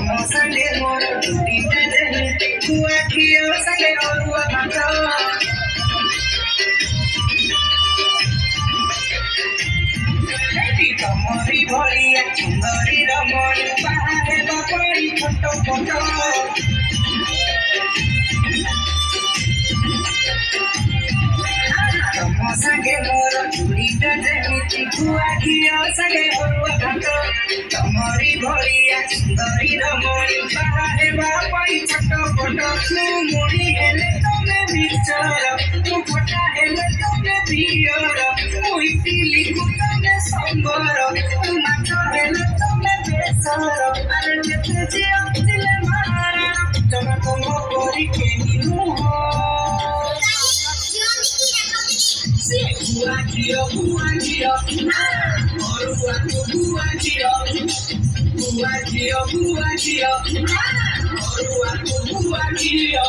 Sange mora churi de kuwa kiyo sange orua bhato tomori bhaliya chundari ramani bahare bapari photo photo Tomo sange mora churi de kuwa kiyo sange orua bhato tomori bhaliya chundari ramani bahare bapari photo photo tu mori hele tome bichara tu phota hele tome biyara mui pili kutame sambara tu macho hele tome besara are jete jiya dile mara tama tomo kori ke nuho Buajio, buajio, orua tu buajio, buajio, buajio, orua tu buajio.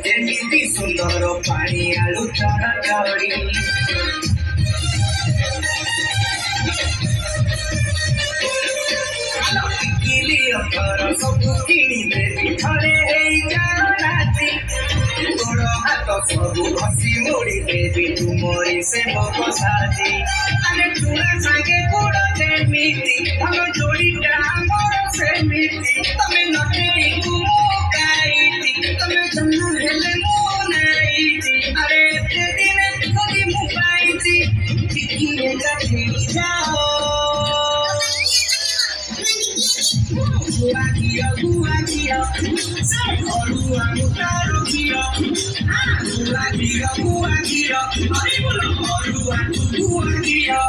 ଯେମିତି ସୁନ୍ଦର ପାଣି ଆଳୁ ଚଡ଼ଚଡ଼ି ଟିକିଲି ଅତର ସବୁ କିଣିଦେବି ଥରେ ହେଇଯାଅ ରାତି ଗୋଡ଼ ହାତ ସବୁ ଘଷି ମୋଡ଼ିଦେବି ତୁମରି ସେବକ ସାଥି ଆମେ ଚୂଡ଼ା ସାଙ୍ଗେ ଗୋଡ଼ ଯେମିତି ଭଲ ଯୋଡ଼ିଟା ଆମର ସେମିତି ତମେ ନଟେଇକୁ ମୁଁ ଗାଇଛି ତମେ ଜନ୍ମ ହେଲେ ମୁଁ ନାଇଛି ଆରେ ଏତେ ଦିନେ ଯଦି ମୁଁ ପାଇଛି ଟିକିଏ ଗାଧେଇ ଯାଅ ଗୁଆଘିଅ ଗୁଆଘିଅ ଅରୁଆ ମୁଟାର ଘିଅ ଗୁଆଘିଅ ଗୁଆଘିଅ ଅରୁଆ ଗୁଆଘିଅ